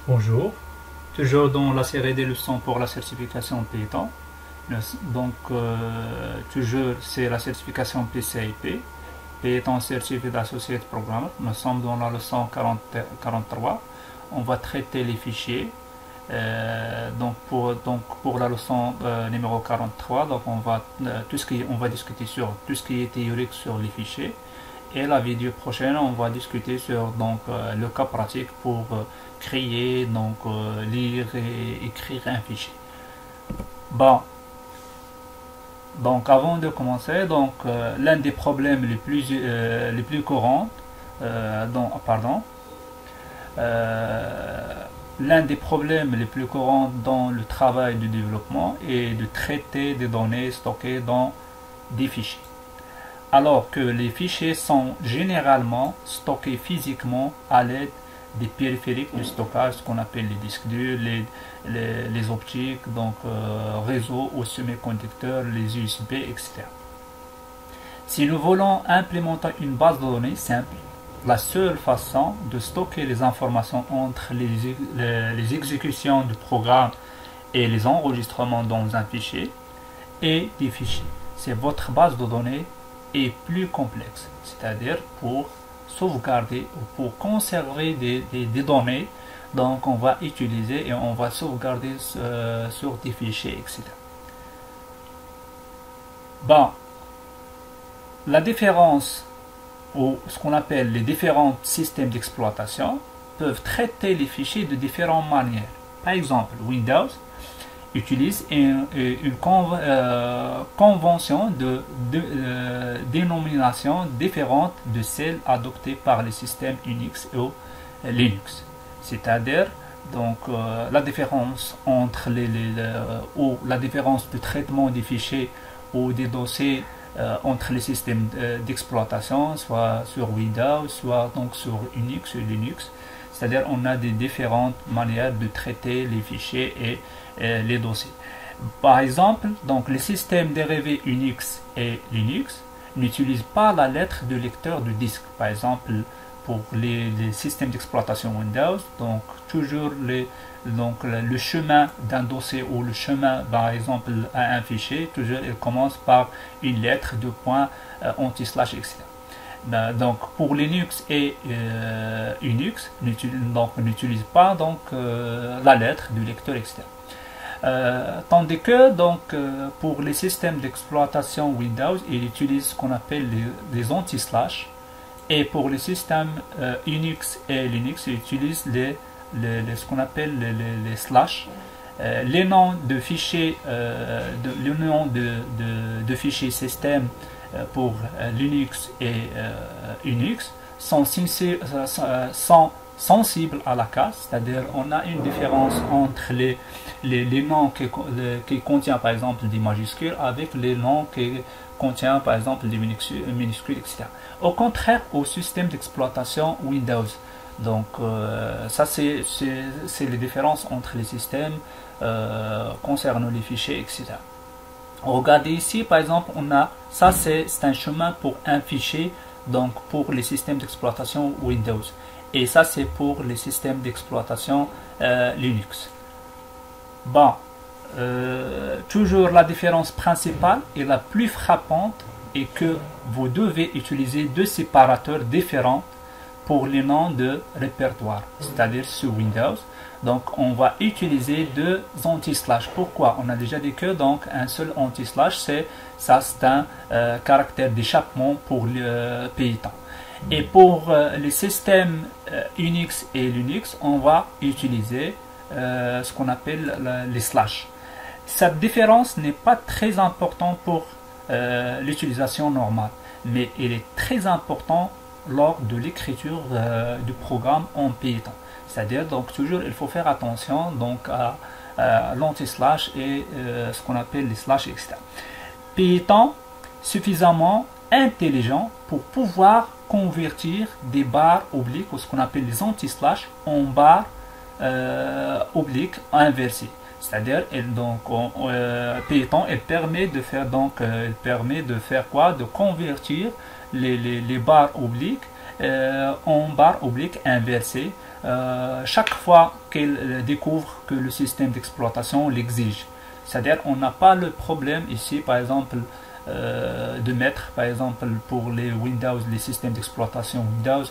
Bonjour, toujours dans la série des leçons pour la certification Python. Donc, toujours c'est la certification PCIP, Python Certified Associate Programmer. Nous sommes dans la leçon 43. On va traiter les fichiers. Donc pour la leçon numéro 43, donc on va discuter sur tout ce qui est théorique sur les fichiers. Et la vidéo prochaine, on va discuter sur le cas pratique pour créer, lire et écrire un fichier. Bon, donc avant de commencer, l'un des problèmes les plus courants, l'un des problèmes les plus courants dans le travail de développement est de traiter des données stockées dans des fichiers. Alors que les fichiers sont généralement stockés physiquement à l'aide des périphériques de stockage, ce qu'on appelle les disques durs, les optiques, réseaux aux semi-conducteurs, les USB, etc. Si nous voulons implémenter une base de données simple, la seule façon de stocker les informations entre les exécutions du programme et les enregistrements dans un fichier est des fichiers. C'est votre base de données est plus complexe, c'est-à-dire pour sauvegarder ou pour conserver des données, donc on va utiliser et on va sauvegarder sur des fichiers, etc. Bon, la différence ou ce qu'on appelle les différents systèmes d'exploitation peuvent traiter les fichiers de différentes manières. Par exemple, Windows utilise une convention de dénomination différente de celle adoptée par les systèmes Unix ou Linux. C'est-à-dire la différence entre ou la différence de traitement des fichiers ou des dossiers entre les systèmes d'exploitation, soit sur Windows, soit sur Unix ou Linux. C'est-à-dire on a des différentes manières de traiter les fichiers et les dossiers. Par exemple, les systèmes dérivés Unix et Linux n'utilisent pas la lettre de lecteur du disque. Par exemple, pour les systèmes d'exploitation Windows, toujours le chemin d'un dossier ou le chemin, par exemple, à un fichier, toujours il commence par une lettre de point anti-slash, etc. Donc pour Linux et Unix, n'utilise pas la lettre du lecteur, etc. Tandis que pour les systèmes d'exploitation Windows, il utilise ce qu'on appelle les anti-slash, et pour les systèmes Unix et Linux, il utilise ce qu'on appelle les slash. Les noms de fichiers, de fichiers système pour Linux et Unix sont sensibles à la casse, c'est-à-dire on a une différence entre les noms qui contiennent par exemple des majuscules avec les noms qui contiennent par exemple des minuscules, etc. Au contraire, au système d'exploitation Windows. Ça c'est les différences entre les systèmes concernant les fichiers, etc. Regardez ici, par exemple, ça c'est un chemin pour un fichier, pour les systèmes d'exploitation Windows. Et ça c'est pour les systèmes d'exploitation Linux. Bon, toujours la différence principale et la plus frappante est que vous devez utiliser deux séparateurs différents pour les noms de répertoire, c'est-à-dire sur Windows. On va utiliser deux anti-slash. Pourquoi? On a déjà dit que un seul anti-slash, c'est un caractère d'échappement pour le Python. Et pour les systèmes Unix et Linux, on va utiliser ce qu'on appelle les slash. Cette différence n'est pas très importante pour l'utilisation normale, mais elle est très importante lors de l'écriture du programme en Python. C'est-à-dire, toujours, il faut faire attention à l'anti-slash et ce qu'on appelle les slash, etc. Python suffisamment intelligent pour pouvoir convertir des barres obliques, ou ce qu'on appelle les anti-slash, en barres oblique inversée. C'est-à-dire, Python, elle permet de faire quoi? De convertir les barres obliques en barres obliques inversées chaque fois qu'elle découvre que le système d'exploitation l'exige. C'est-à-dire, on n'a pas le problème ici, par exemple, de mettre, par exemple, pour les Windows, les systèmes d'exploitation Windows,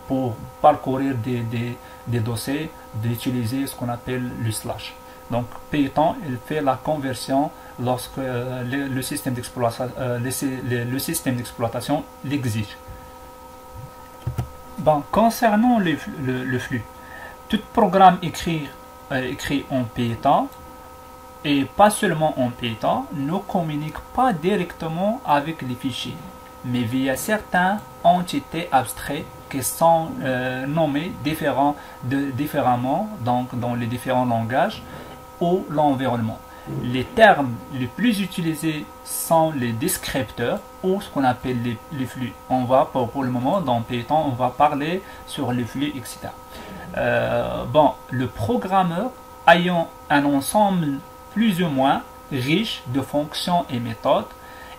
pour parcourir des dossiers, d'utiliser ce qu'on appelle le slash. Donc, Python, il fait la conversion lorsque le système d'exploitation l'exige. Bon, concernant le flux, tout programme écrit en Python, et pas seulement en Python, ne communique pas directement avec les fichiers, mais via certaines entités abstraites qui sont nommées différemment donc dans les différents langages ou l'environnement. Les termes les plus utilisés sont les descripteurs ou ce qu'on appelle les flux. On va pour le moment dans Python, on va parler sur les flux, etc. Le programmeur ayant un ensemble plus ou moins riche de fonctions et méthodes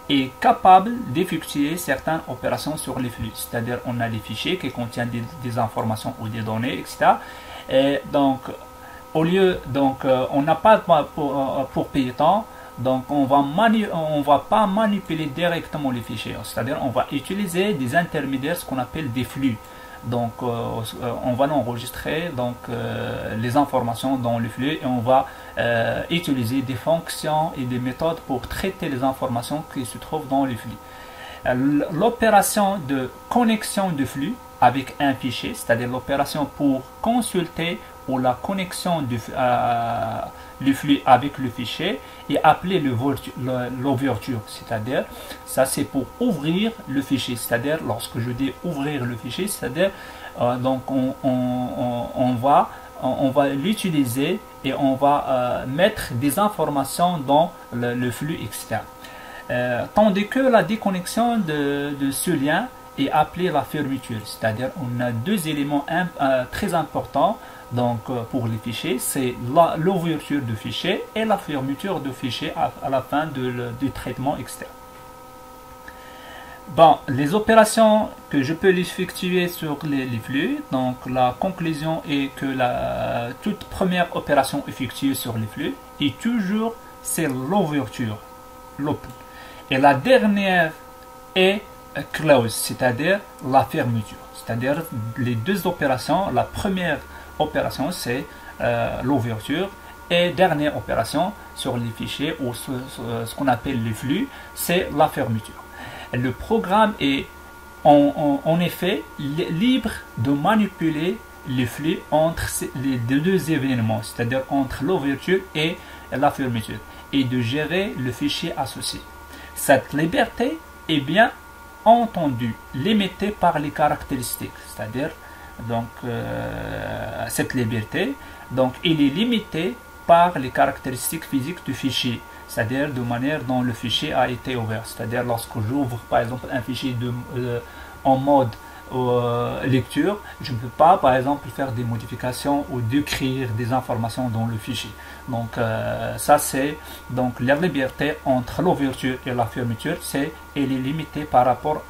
est capable d'effectuer certaines opérations sur les flux. C'est-à-dire, on a des fichiers qui contiennent des informations ou des données, etc. Et donc, on n'a pas pour Python, donc on va pas manipuler directement les fichiers. C'est-à-dire, on va utiliser des intermédiaires, ce qu'on appelle des flux. Donc, on va enregistrer les informations dans le flux et on va utiliser des fonctions et des méthodes pour traiter les informations qui se trouvent dans le flux. L'opération de connexion de flux avec un fichier, c'est-à-dire l'opération pour consulter ou la connexion du flux avec le fichier est appelée l'ouverture, c'est-à-dire ça c'est pour ouvrir le fichier, c'est-à-dire lorsque je dis ouvrir le fichier, c'est-à-dire on va l'utiliser et on va mettre des informations dans le flux externe. Tandis que la déconnexion de ce lien est appelée la fermeture, c'est-à-dire on a deux éléments très importants pour les fichiers, c'est l'ouverture du fichier et la fermeture du fichier à la fin du traitement externe. Les opérations que je peux effectuer sur les flux, donc la conclusion est que toute première opération effectuée sur les flux est toujours c'est l'ouverture, l'open. Et la dernière est close, c'est-à-dire la fermeture. C'est-à-dire les deux opérations, la première opération c'est l'ouverture et dernière opération sur les fichiers ou ce qu'on appelle les flux, c'est la fermeture. Le programme est en effet libre de manipuler les flux entre les deux événements, c'est-à-dire entre l'ouverture et la fermeture, et de gérer le fichier associé. Cette liberté est bien entendu limitée par les caractéristiques, c'est-à-dire cette liberté il est limité par les caractéristiques physiques du fichier, c'est-à-dire de manière dont le fichier a été ouvert. C'est-à-dire lorsque j'ouvre par exemple un fichier en mode lecture, je ne peux pas par exemple faire des modifications ou décrire des informations dans le fichier. Ça c'est la liberté entre l'ouverture et la fermeture, elle est limitée par rapport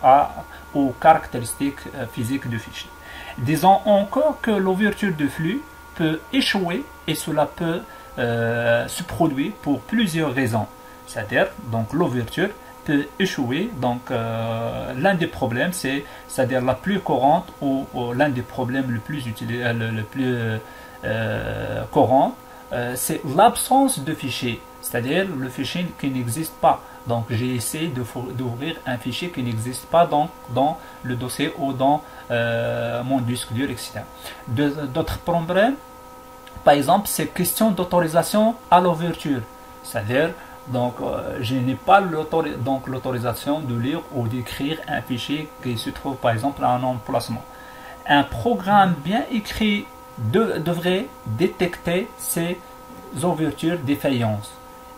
aux caractéristiques physiques du fichier. Disons encore que l'ouverture de flux peut échouer et cela peut se produire pour plusieurs raisons. C'est-à-dire, l'ouverture peut échouer. L'un des problèmes, c'est-à-dire la plus courante ou l'un des problèmes le plus courant, c'est l'absence de fichier. C'est-à-dire le fichier qui n'existe pas. Donc, j'ai essayé d'ouvrir un fichier qui n'existe pas dans le dossier ou dans mon disque dur, etc. D'autres problèmes, par exemple, c'est question d'autorisation à l'ouverture. C'est-à-dire, je n'ai pas l'autorisation de lire ou d'écrire un fichier qui se trouve, par exemple, à un emplacement. Un programme bien écrit devrait détecter ces ouvertures défaillances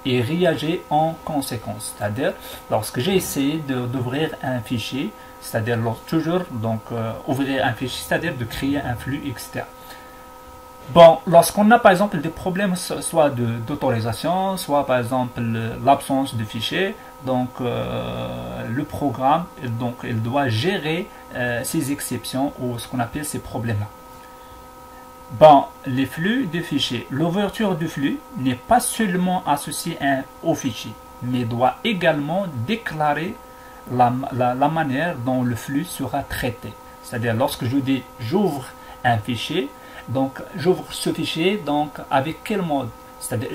et réagir en conséquence. C'est-à-dire, lorsque j'ai essayé d'ouvrir un fichier, c'est-à-dire toujours ouvrir un fichier, c'est-à-dire de créer un flux externe. Bon, lorsqu'on a par exemple des problèmes soit d'autorisation, soit par exemple l'absence de fichiers, donc le programme donc il doit gérer ces exceptions ou ce qu'on appelle ces problèmes-là. Bon, les flux de fichiers. L'ouverture du flux n'est pas seulement associée au fichier, mais doit également déclarer la manière dont le flux sera traité. C'est-à-dire lorsque je dis j'ouvre un fichier, donc j'ouvre ce fichier donc avec quel mode? C'est-à-dire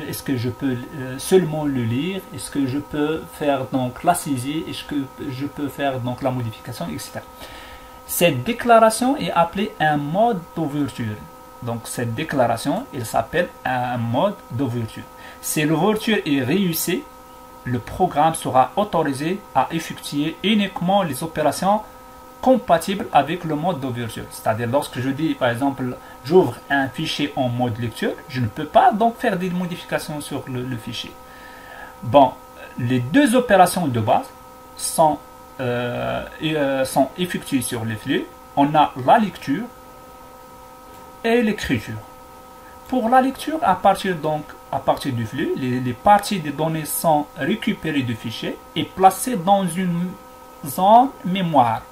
est-ce que je peux seulement le lire? Est-ce que je peux faire donc la saisie? Est-ce que je peux faire donc la modification, etc. Cette déclaration est appelée un mode d'ouverture. Donc cette déclaration, elle s'appelle un mode d'ouverture. Si l'ouverture est réussie, le programme sera autorisé à effectuer uniquement les opérations compatibles avec le mode d'ouverture. C'est-à-dire lorsque je dis par exemple j'ouvre un fichier en mode lecture, je ne peux pas donc faire des modifications sur le fichier. Bon, les deux opérations de base sont effectuées sur le flux. On a la lecture et l'écriture. Pour la lecture, à partir du flux, les parties des données sont récupérées du fichier et placées dans une zone mémoire.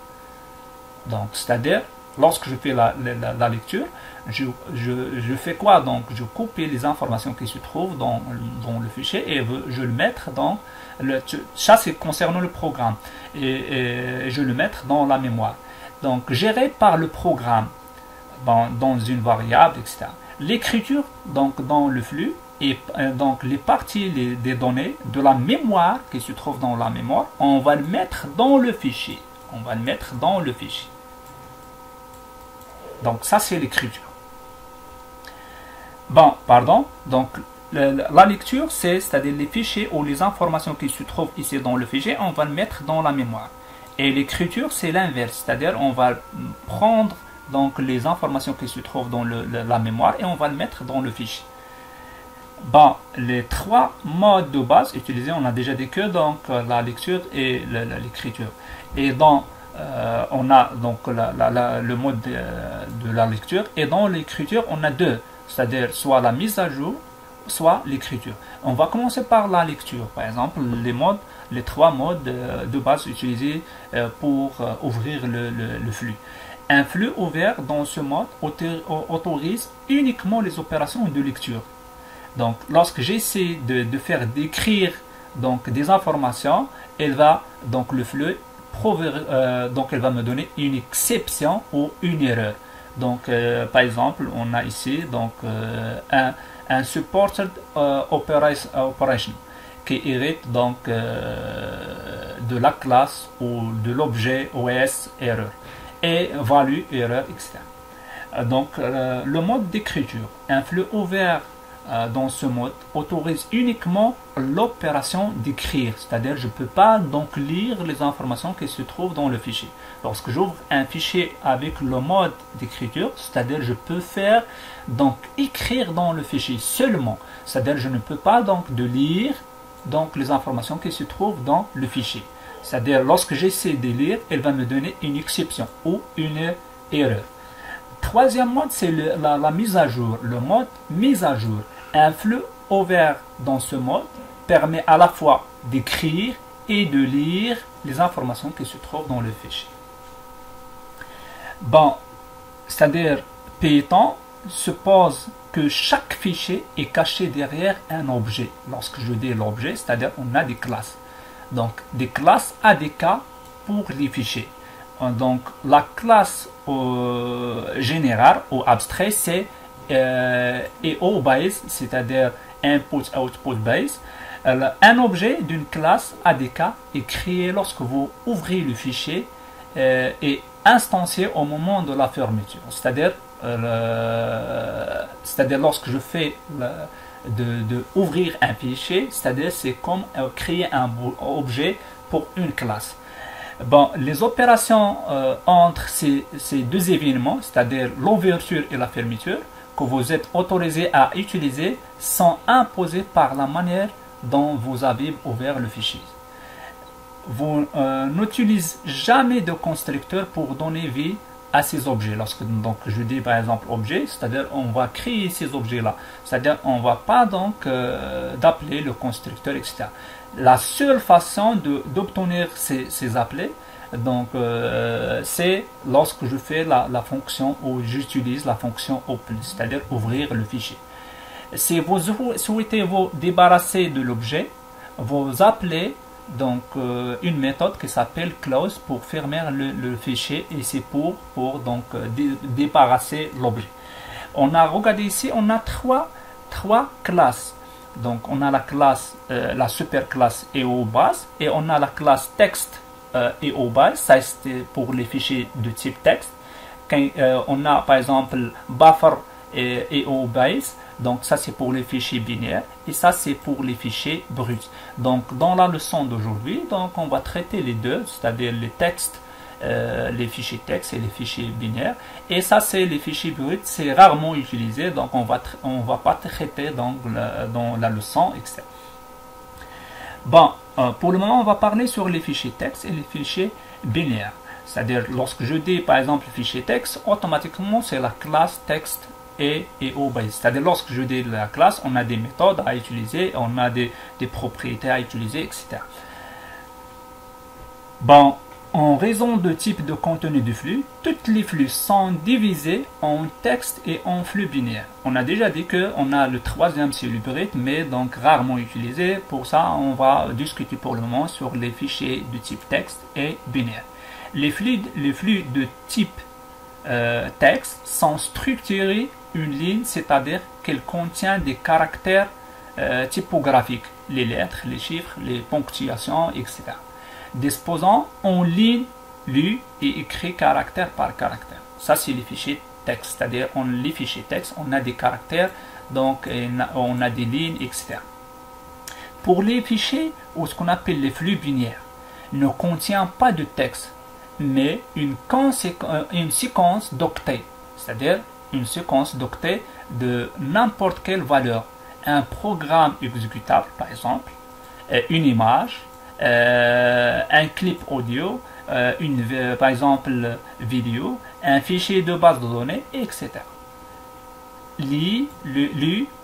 Donc, c'est-à-dire, lorsque je fais la lecture, je fais quoi? Donc, je coupe les informations qui se trouvent dans le fichier et je le mettre dans ça, c'est concernant le programme et je le mettre dans la mémoire. Donc, géré par le programme dans une variable, etc. L'écriture, donc, dans le flux, et donc les parties des données de la mémoire qui se trouve dans la mémoire, on va le mettre dans le fichier. On va le mettre dans le fichier. Donc ça c'est l'écriture. Bon, pardon. Donc la lecture, c'est-à-dire les fichiers ou les informations qui se trouvent ici dans le fichier, on va le mettre dans la mémoire. Et l'écriture, c'est l'inverse, c'est-à-dire on va prendre donc les informations qui se trouvent dans la mémoire et on va le mettre dans le fichier. Bon, les trois modes de base utilisés, on a déjà dit que donc la lecture et l'écriture. Et dans on a donc le mode de la lecture et dans l'écriture on a deux, c'est-à-dire soit la mise à jour, soit l'écriture. On va commencer par la lecture, par exemple les trois modes de base utilisés pour ouvrir le flux. Un flux ouvert dans ce mode autorise uniquement les opérations de lecture. Donc, lorsque j'essaie de faire d'écrire donc des informations, donc le flux donc elle va me donner une exception ou une erreur. Donc, par exemple, on a ici donc un supported operation qui hérite donc de la classe ou de l'objet OS erreur et value erreur, etc. Donc, le mode d'écriture, un flux ouvert dans ce mode autorise uniquement l'opération d'écrire, c'est-à-dire je ne peux pas donc lire les informations qui se trouvent dans le fichier. Lorsque j'ouvre un fichier avec le mode d'écriture, c'est-à-dire je peux faire donc écrire dans le fichier seulement, c'est-à-dire je ne peux pas donc de lire donc les informations qui se trouvent dans le fichier. C'est-à-dire lorsque j'essaie de lire, elle va me donner une exception ou une erreur. Troisième mode, c'est la mise à jour, le mode mise à jour. Un flux ouvert dans ce mode permet à la fois d'écrire et de lire les informations qui se trouvent dans le fichier. Bon, c'est-à-dire Python suppose que chaque fichier est caché derrière un objet. Lorsque je dis l'objet, c'est-à-dire on a des classes. Donc des classes ADK pour les fichiers. Donc la classe générale ou abstrait, c'est EO base, c'est-à-dire input output base. Un objet d'une classe ADK est créé lorsque vous ouvrez le fichier et instancié au moment de la fermeture. C'est-à-dire lorsque je fais de ouvrir un fichier, c'est-à-dire c'est comme créer un objet pour une classe. Bon, les opérations entre ces deux événements, c'est-à-dire l'ouverture et la fermeture, que vous êtes autorisé à utiliser, sont imposées par la manière dont vous avez ouvert le fichier. Vous n'utilisez jamais de constructeur pour donner vie à ces objets. Lorsque donc je dis par exemple objet, c'est-à-dire on va créer ces objets-là. C'est-à-dire on ne va pas donc d'appeler le constructeur, etc. La seule façon d'obtenir ces appelés, donc c'est lorsque je fais la fonction ou j'utilise la fonction open, c'est-à-dire ouvrir le fichier. Si vous souhaitez vous débarrasser de l'objet, vous appelez donc une méthode qui s'appelle close pour fermer le fichier, et c'est pour donc débarrasser l'objet. On a regardé ici, on a trois classes. Donc on a la classe, la super classe EO base, et on a la classe texte EO base, ça c'est pour les fichiers de type texte. Quand, on a par exemple buffer EO base, donc ça c'est pour les fichiers binaires, et ça c'est pour les fichiers bruts. Donc dans la leçon d'aujourd'hui, donc on va traiter les deux, c'est-à-dire les textes, les fichiers texte et les fichiers binaires, et ça c'est les fichiers bruts, c'est rarement utilisé, donc on va pas traiter dans la leçon, etc. Bon, pour le moment on va parler sur les fichiers texte et les fichiers binaires. C'est-à-dire lorsque je dis par exemple fichier texte, automatiquement c'est la classe texte et au base. C'est-à-dire lorsque je dis la classe, on a des méthodes à utiliser, on a des propriétés à utiliser, etc. Bon, en raison de type de contenu du flux, tous les flux sont divisés en texte et en flux binaire. On a déjà dit qu'on a le troisième, c'est le brut, mais donc rarement utilisé. Pour ça, on va discuter pour le moment sur les fichiers de type texte et binaire. Les flux de type texte sont structurés une ligne, c'est-à-dire qu'elle contient des caractères typographiques, les lettres, les chiffres, les ponctuations, etc. Disposant en ligne lue et écrit caractère par caractère. Ça, c'est les fichiers texte, c'est-à-dire les fichiers texte, on a des caractères, donc on a des lignes, etc. Pour les fichiers, ou ce qu'on appelle les flux binaires, ne contient pas de texte, mais une séquence d'octets, c'est-à-dire une séquence d'octets de n'importe quelle valeur, un programme exécutable par exemple, une image, un clip audio, par exemple vidéo, un fichier de base de données, etc. Lu,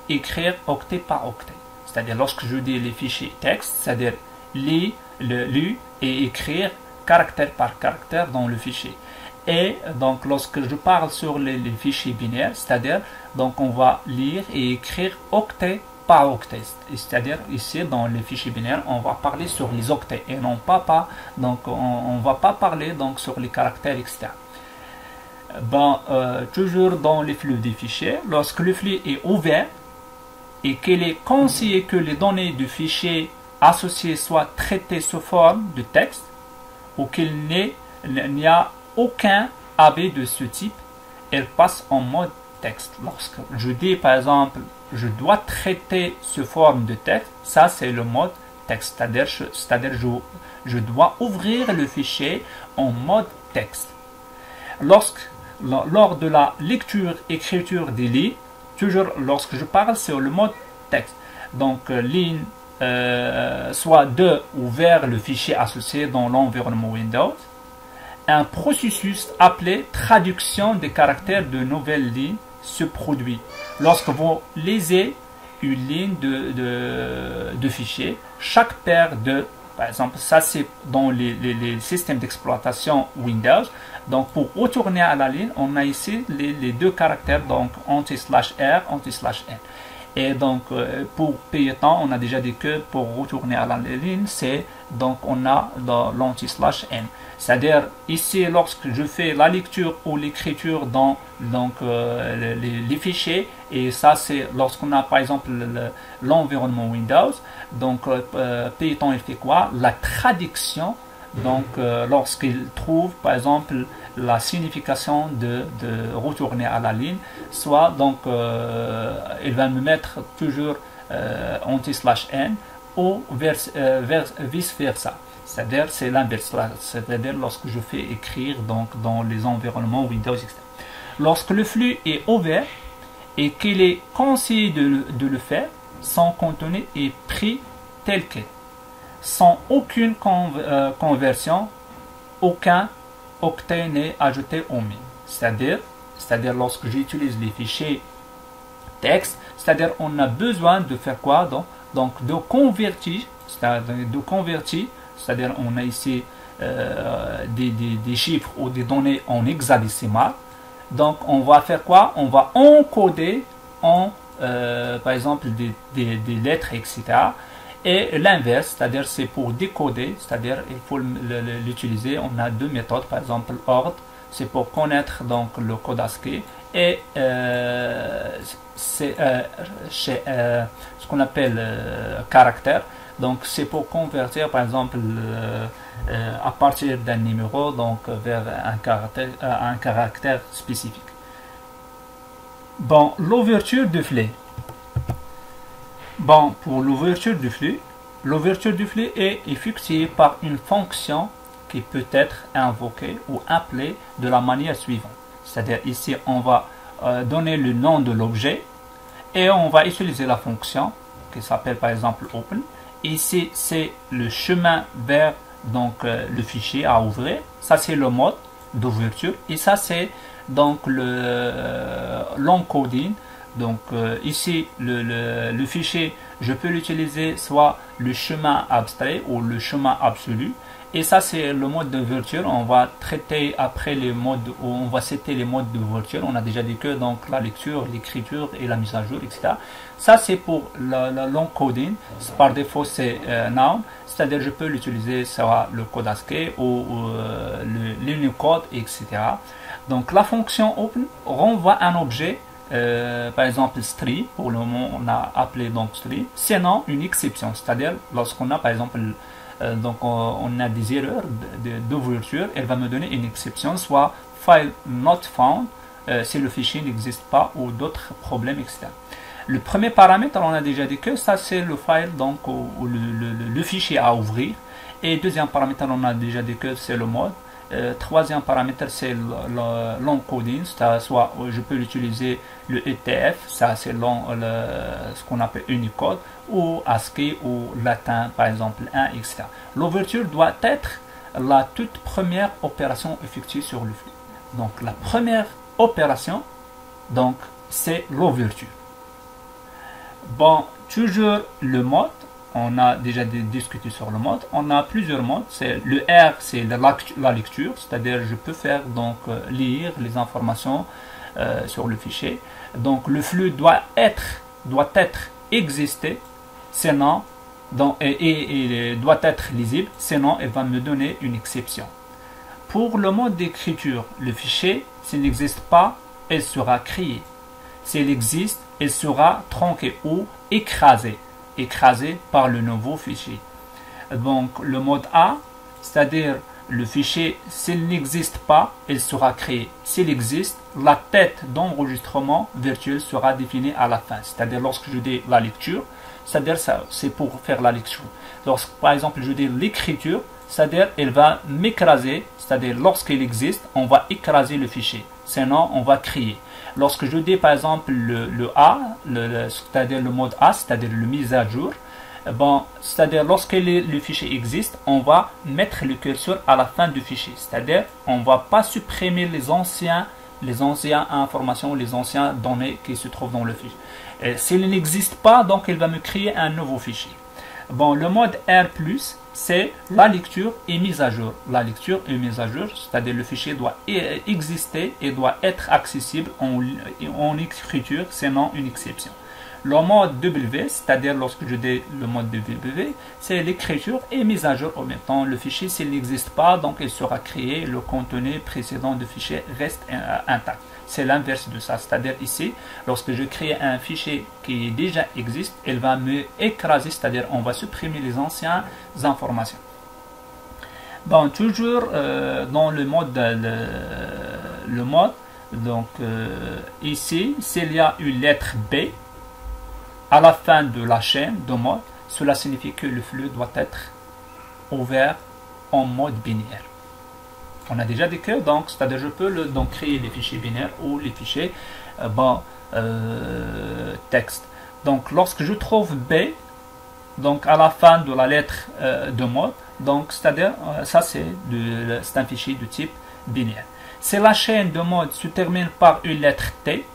écrire octet par octet. C'est-à-dire lorsque je dis les fichiers texte, c'est-à-dire lu et écrire caractère par caractère dans le fichier. Et donc lorsque je parle sur les fichiers binaires, c'est-à-dire donc on va lire et écrire octet par octet. C'est-à-dire ici dans les fichiers binaires, on va parler sur les octets et non pas donc on va pas parler donc sur les caractères, etc. Bon, toujours dans les flux des fichiers, lorsque le flux est ouvert et qu'il est conseillé que les données du fichier associé soient traitées sous forme de texte, ou qu'il n'y a aucun AB de ce type, elle passe en mode texte. Lorsque je dis par exemple, je dois traiter sous forme de texte, ça c'est le mode texte, c'est-à-dire je dois ouvrir le fichier en mode texte. Lors de la lecture-écriture des lignes, toujours lorsque je parle sur le mode texte, donc ligne soit de ou vers le fichier associé dans l'environnement Windows, un processus appelé traduction des caractères de nouvelles lignes se produit. Lorsque vous lisez une ligne de fichiers, chaque paire de, par exemple, ça c'est dans les systèmes d'exploitation Windows, donc pour retourner à la ligne, on a ici les deux caractères, donc anti/R, anti/N. Et donc, pour Python, on a déjà dit que pour retourner à la ligne, c'est donc on a l'anti/N. C'est-à-dire, ici, lorsque je fais la lecture ou l'écriture dans donc, les fichiers, et ça, c'est lorsqu'on a par exemple l'environnement Windows, donc Python, il fait quoi? La traduction. Donc, lorsqu'il trouve, par exemple, la signification de retourner à la ligne, soit donc il va me mettre toujours anti/N ou vice versa. C'est-à-dire c'est l'inverse. C'est-à-dire lorsque je fais écrire donc dans les environnements Windows, etc. Lorsque le flux est ouvert et qu'il est conseillé de le faire, son contenu est pris tel quel, sans aucune conversion, aucun octet n'est ajouté au min. c'est-à-dire lorsque j'utilise les fichiers texte, c'est-à-dire on a besoin de faire quoi? Donc de convertir, c'est-à-dire on a ici des chiffres ou des données en hexadécimal. Donc on va faire quoi? On va encoder en par exemple des lettres, etc. Et l'inverse, c'est-à-dire c'est pour décoder, c'est-à-dire il faut l'utiliser. On a deux méthodes, par exemple ordre, c'est pour connaître donc le code ASCII, et c'est ce qu'on appelle caractère. Donc c'est pour convertir par exemple à partir d'un numéro donc vers un caractère spécifique. Bon, l'ouverture du flux. Bon, pour l'ouverture du flux est effectuée par une fonction qui peut être invoquée ou appelée de la manière suivante. C'est-à-dire ici on va donner le nom de l'objet et on va utiliser la fonction qui s'appelle par exemple open. Ici c'est le chemin vers donc le fichier à ouvrir. Ça c'est le mode d'ouverture et ça c'est donc l'encoding. Donc ici le fichier, je peux l'utiliser soit le chemin abstrait ou le chemin absolu. Et ça c'est le mode d'ouverture. On va traiter après les modes, où on va citer les modes d'ouverture. On a déjà dit que donc la lecture, l'écriture et la mise à jour, etc. Ça c'est pour l'encoding. Par défaut c'est noun, c'est-à-dire je peux l'utiliser soit le code ASCII ou l'Unicode, etc. Donc la fonction open renvoie un objet, par exemple string, pour le moment on a appelé donc string, sinon une exception, c'est-à-dire lorsqu'on a par exemple donc on a des erreurs d'ouverture, elle va me donner une exception, soit file not found, si le fichier n'existe pas, ou d'autres problèmes, etc. Le premier paramètre, on a déjà dit que ça c'est le file, donc ou le fichier à ouvrir, et deuxième paramètre, on a déjà dit que c'est le mode. Troisième paramètre c'est l'encoding, soit je peux utiliser le ETF, ça c'est ce qu'on appelle Unicode, ou ASCII ou latin par exemple 1, etc. L'ouverture doit être la toute première opération effectuée sur le flux. Donc la première opération, donc c'est l'ouverture. Bon, toujours le mode. On a déjà discuté sur le mode. On a plusieurs modes. Le R, c'est la lecture, c'est-à-dire je peux faire donc lire les informations sur le fichier. Donc le flux doit être exister, sinon et doit être lisible, sinon il va me donner une exception. Pour le mode d'écriture, le fichier, s'il n'existe pas, il sera créé. S'il existe, il sera tronqué ou écrasé par le nouveau fichier. Donc le mode A, c'est-à-dire le fichier, s'il n'existe pas, il sera créé. S'il existe, la tête d'enregistrement virtuel sera définie à la fin. C'est-à-dire lorsque je dis la lecture, c'est-à-dire ça, c'est pour faire la lecture. Lorsque par exemple je dis l'écriture, c'est-à-dire elle va m'écraser, c'est-à-dire lorsqu'il existe, on va écraser le fichier. Sinon, on va créer. Lorsque je dis par exemple le A, c'est-à-dire le mode A, c'est-à-dire le mise à jour, bon, c'est-à-dire lorsque le fichier existe, on va mettre le curseur à la fin du fichier. C'est-à-dire on ne va pas supprimer les anciennes informations, les anciennes données qui se trouvent dans le fichier. S'il n'existe pas, donc il va me créer un nouveau fichier. Bon, le mode R+, c'est la lecture et mise à jour. La lecture et mise à jour, c'est-à-dire le fichier doit exister et doit être accessible en écriture, sinon une exception. Le mode W, c'est-à-dire lorsque je dis le mode W, c'est l'écriture et mise à jour en même temps. Le fichier, s'il n'existe pas, donc il sera créé, le contenu précédent du fichier reste intact. C'est l'inverse de ça, c'est-à-dire ici, lorsque je crée un fichier qui déjà existe, il va me écraser, c'est-à-dire on va supprimer les anciennes informations. Bon, toujours dans le mode, donc ici, s'il y a une lettre B à la fin de la chaîne de mode, cela signifie que le flux doit être ouvert en mode binaire. On a déjà dit que, donc, c'est-à-dire je peux donc créer les fichiers binaires ou les fichiers texte. Donc, lorsque je trouve B, donc à la fin de la lettre de mode, donc c'est-à-dire ça c'est un fichier de type binaire. Si la chaîne de mode se termine par une lettre T,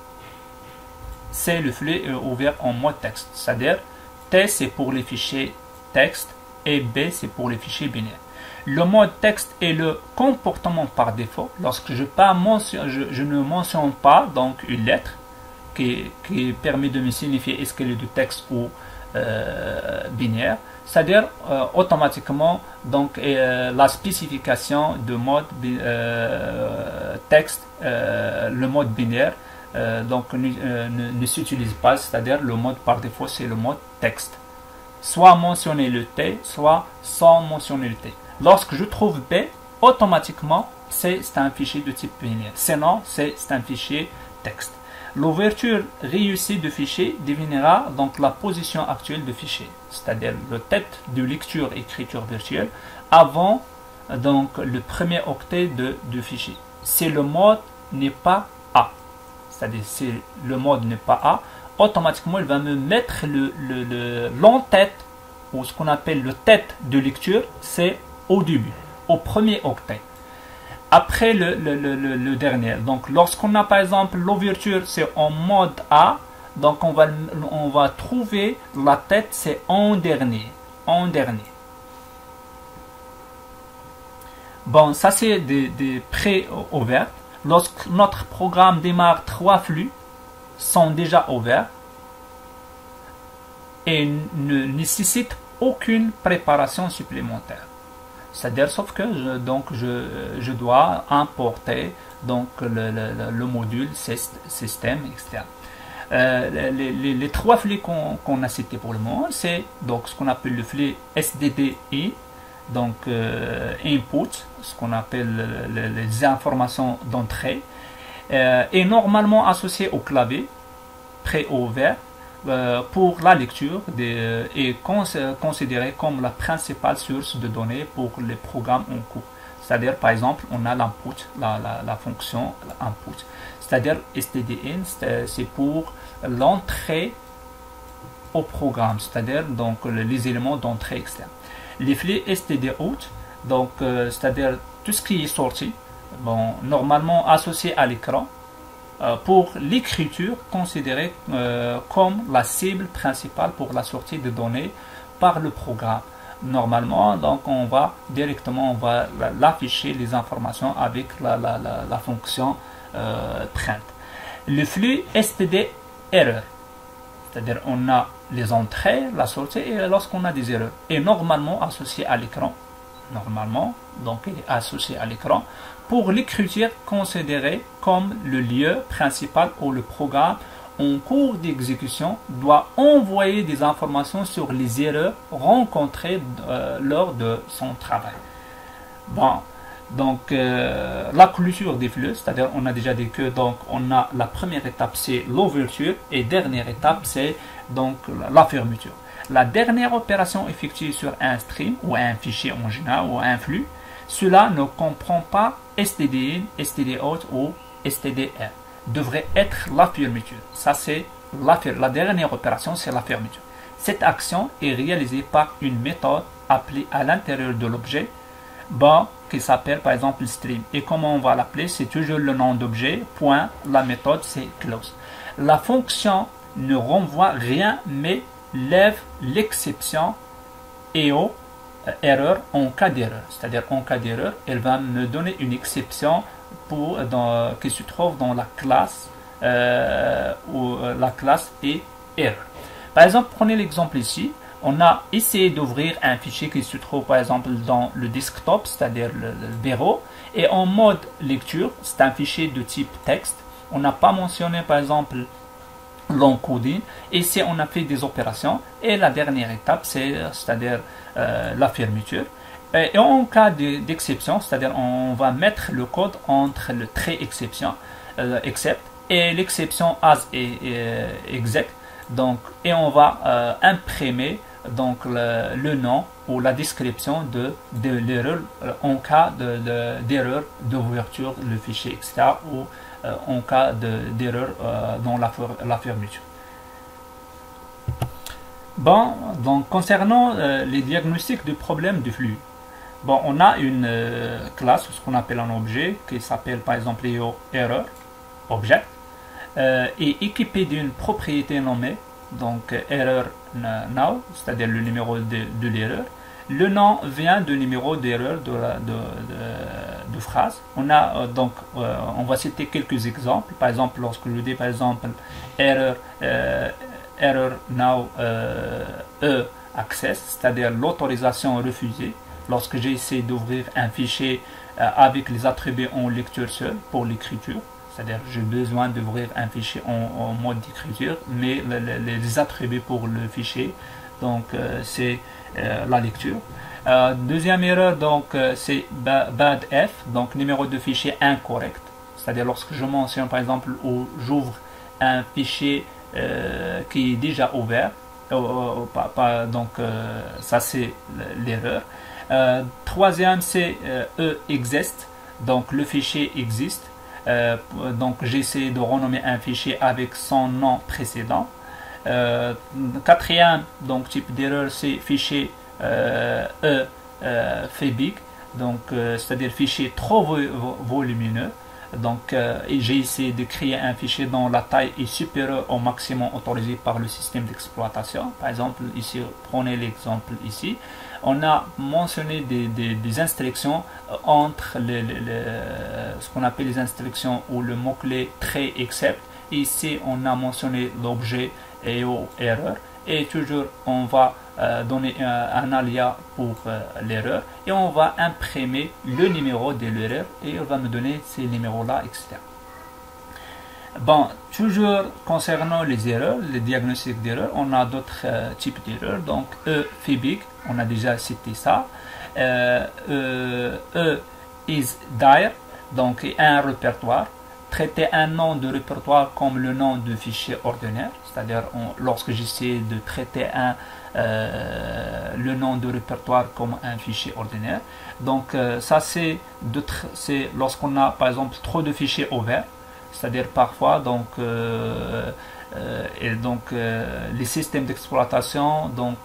c'est le flux est ouvert en mode texte. C'est-à-dire, T c'est pour les fichiers texte et B c'est pour les fichiers binaires. Le mode texte est le comportement par défaut. Lorsque je ne mentionne pas donc une lettre qui permet de me signifier est-ce qu'elle est de texte ou binaire, c'est-à-dire automatiquement donc la spécification de mode texte, le mode binaire donc ne s'utilise pas, c'est-à-dire le mode par défaut c'est le mode texte. Soit mentionner le T, soit sans mentionner le T. Lorsque je trouve B, automatiquement c'est un fichier de type binaire. Sinon c'est un fichier texte. L'ouverture réussie de fichier définira donc la position actuelle de fichier, c'est-à-dire le tête de lecture-écriture virtuelle avant donc le premier octet de fichier. Si le mode n'est pas A, c'est-à-dire si le mode n'est pas A, automatiquement il va me mettre l'entête ou ce qu'on appelle le tête de lecture, c'est au début, au premier octet. Après le dernier. Donc lorsqu'on a par exemple l'ouverture c'est en mode A, donc on va trouver la tête c'est en dernier. Bon, ça c'est des pré-ouverts. Lorsque notre programme démarre, 3 flux sont déjà ouverts et ne nécessitent aucune préparation supplémentaire. C'est-à-dire sauf que je dois importer donc le module système, etc. Les 3 flux qu'on a cités pour le moment, c'est donc ce qu'on appelle le flux SDDI, donc input, ce qu'on appelle les informations d'entrée, est normalement associé au clavier pré-ouvert pour la lecture est considéré comme la principale source de données pour les programmes en cours. C'est-à-dire, par exemple, on a l'input, la fonction input. C'est-à-dire, stdin, c'est pour l'entrée au programme, c'est-à-dire donc les éléments d'entrée externe. Les flux stdout, donc c'est-à-dire tout ce qui est sorti, bon, normalement associé à l'écran, pour l'écriture considérée comme la cible principale pour la sortie de données par le programme. Normalement, donc on va directement l'afficher les informations avec la fonction print. Le flux std erreur, c'est-à-dire on a les entrées, la sortie et lorsqu'on a des erreurs, est normalement associé à l'écran. Normalement, donc il est associé à l'écran pour l'écriture considérée comme le lieu principal où le programme en cours d'exécution doit envoyer des informations sur les erreurs rencontrées lors de son travail. Bon, donc la clôture des flux, c'est-à-dire on a déjà dit que donc on a la première étape c'est l'ouverture et dernière étape c'est donc la fermeture. La dernière opération effectuée sur un stream ou un fichier en général ou un flux, cela ne comprend pas stdin, stdout ou stdr. Devrait être la fermeture. Ça c'est la dernière opération, c'est la fermeture. Cette action est réalisée par une méthode appelée à l'intérieur de l'objet, qui s'appelle par exemple stream. Et comment on va l'appeler? C'est toujours le nom d'objet, point, la méthode c'est close. La fonction ne renvoie rien mais lève l'exception EO erreur en cas d'erreur. C'est-à-dire en cas d'erreur, elle va me donner une exception qui se trouve dans la classe où la classe est erreur. Par exemple, prenez l'exemple ici. On a essayé d'ouvrir un fichier qui se trouve par exemple dans le desktop, c'est-à-dire le bureau, et en mode lecture, c'est un fichier de type texte. On n'a pas mentionné par exemple l'encoding. Ici, on a fait des opérations et la dernière étape, c'est-à-dire la fermeture. Et en cas d'exception, c'est-à-dire on va mettre le code entre le trait exception, except, et l'exception as et exec. Donc, et on va imprimer donc le nom ou la description de l'erreur en cas d'erreur d'ouverture du fichier, etc. ou en cas d'erreur dans la fermeture. Bon, donc concernant les diagnostics du problème du flux, Bon, on a une classe, ce qu'on appelle un objet, qui s'appelle par exemple error, object, est équipé d'une propriété nommée, donc error now, c'est-à-dire le numéro de l'erreur. Le nom vient du numéro d'erreur de phrase. On a donc, on va citer quelques exemples. Par exemple, lorsque je dis par exemple error now access, c'est-à-dire l'autorisation refusée. Lorsque j'essaie d'ouvrir un fichier avec les attributs en lecture seule pour l'écriture, c'est-à-dire j'ai besoin d'ouvrir un fichier en mode d'écriture, mais les attributs pour le fichier, donc c'est la lecture. Deuxième erreur, donc c'est bad F, donc numéro de fichier incorrect, c'est-à-dire lorsque je mentionne par exemple où j'ouvre un fichier qui est déjà ouvert, donc ça c'est l'erreur. Troisième, c'est exist, donc le fichier existe. Donc j'essaie de renommer un fichier avec son nom précédent. Quatrième, donc type d'erreur, c'est fichier fait big, donc c'est-à-dire fichier trop volumineux. Donc j'ai essayé de créer un fichier dont la taille est supérieure au maximum autorisé par le système d'exploitation. Par exemple, ici, prenez l'exemple ici. On a mentionné des instructions entre ce qu'on appelle les instructions ou le mot-clé trait except. Ici, on a mentionné l'objet erreur. Et toujours, on va donner un alias pour l'erreur. Et on va imprimer le numéro de l'erreur. Et on va me donner ces numéros-là, etc. Bon, toujours concernant les erreurs, les diagnostics d'erreur, on a d'autres types d'erreurs. Donc, fait big, on a déjà cité ça. Is dire, donc un répertoire. Traiter un nom de répertoire comme le nom de fichier ordinaire, c'est-à-dire lorsque j'essaie de traiter le nom de répertoire comme un fichier ordinaire. Donc ça c'est lorsqu'on a par exemple trop de fichiers ouverts, c'est-à-dire parfois donc les systèmes d'exploitation donc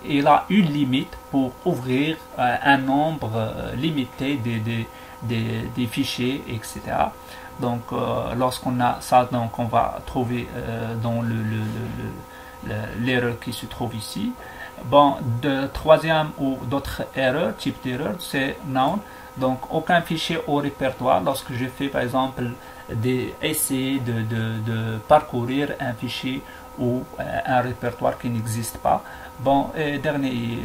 il a une limite pour ouvrir un nombre limité des fichiers, etc. Donc lorsqu'on a ça, donc on va trouver dans l'erreur qui se trouve ici. Bon, troisième ou d'autres erreurs, type d'erreur, c'est noun. Donc aucun fichier au répertoire. Lorsque je fais par exemple essayer de parcourir un fichier ou un répertoire qui n'existe pas. Bon, et dernier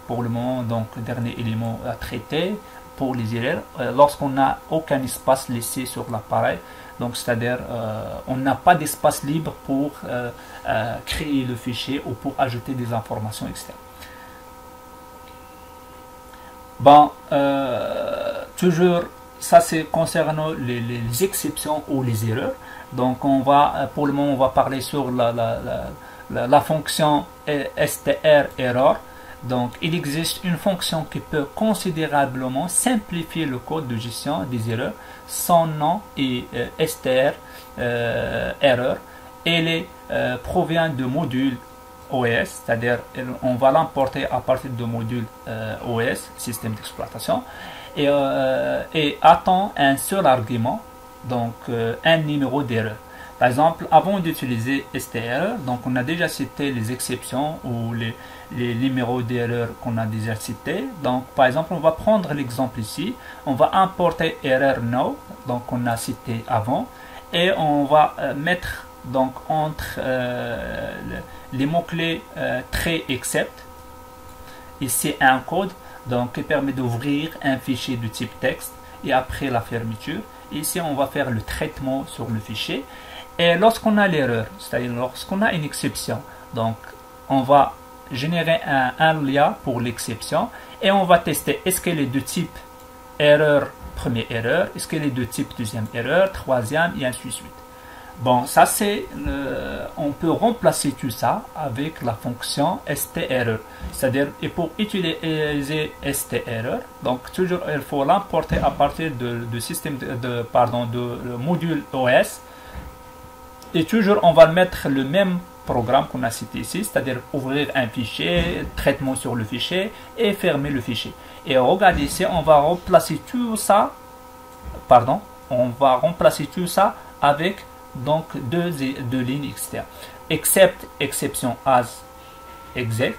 pour le moment, donc dernier élément à traiter pour les erreurs, lorsqu'on n'a aucun espace laissé sur l'appareil, donc c'est-à-dire on n'a pas d'espace libre pour créer le fichier ou pour ajouter des informations externes. Bon, toujours ça c'est concernant les exceptions ou les erreurs. Donc on va pour le moment on va parler sur la fonction str error. Donc, il existe une fonction qui peut considérablement simplifier le code de gestion des erreurs. Son nom est str error. Elle provient de module OS, c'est-à-dire on va l'emporter à partir de module OS, système d'exploitation, et attend un seul argument, donc un numéro d'erreur. Par exemple, avant d'utiliser str, donc on a déjà cité les exceptions ou les numéros d'erreur qu'on a déjà cités. Donc, par exemple, on va prendre l'exemple ici. On va importer error now, donc on a cité avant, et on va mettre donc entre les mots-clés trait except. Ici, un code donc qui permet d'ouvrir un fichier de type texte et après la fermeture. Ici, on va faire le traitement sur le fichier. Et lorsqu'on a l'erreur, c'est-à-dire lorsqu'on a une exception, donc on va générer un alias pour l'exception et on va tester est-ce qu'elle est de type erreur, première erreur, est-ce qu'elle est de type deuxième erreur, troisième et ainsi de suite. Bon, ça c'est, on peut remplacer tout ça avec la fonction strr, c'est-à-dire et pour utiliser strr, donc toujours il faut l'importer à partir de système de module OS. Et toujours, on va mettre le même programme qu'on a cité ici, c'est-à-dire ouvrir un fichier, traitement sur le fichier et fermer le fichier. Et regardez ici, on va remplacer tout ça, avec donc deux lignes externes. Except exception as exec,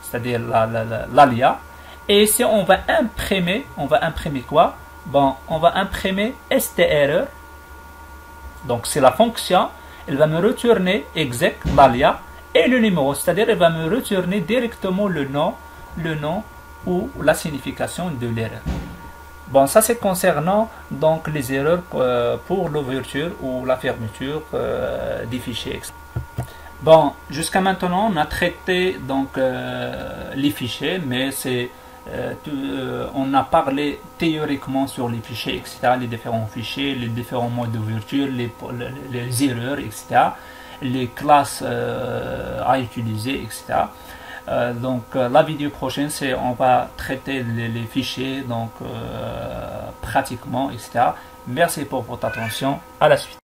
c'est-à-dire l'alia. Et ici, on va imprimer quoi? Bon, on va imprimer strr. Donc, c'est la fonction. Elle va me retourner exec, l'alia, et le numéro. C'est-à-dire, elle va me retourner directement le nom ou la signification de l'erreur. Bon, ça c'est concernant donc les erreurs pour l'ouverture ou la fermeture des fichiers. Bon, jusqu'à maintenant, on a traité donc les fichiers, mais on a parlé théoriquement sur les fichiers, etc., les différents fichiers, les différents modes d'ouverture, les erreurs, etc., les classes à utiliser, etc. Donc la vidéo prochaine, on va traiter les fichiers donc pratiquement, etc. Merci pour votre attention. À la suite.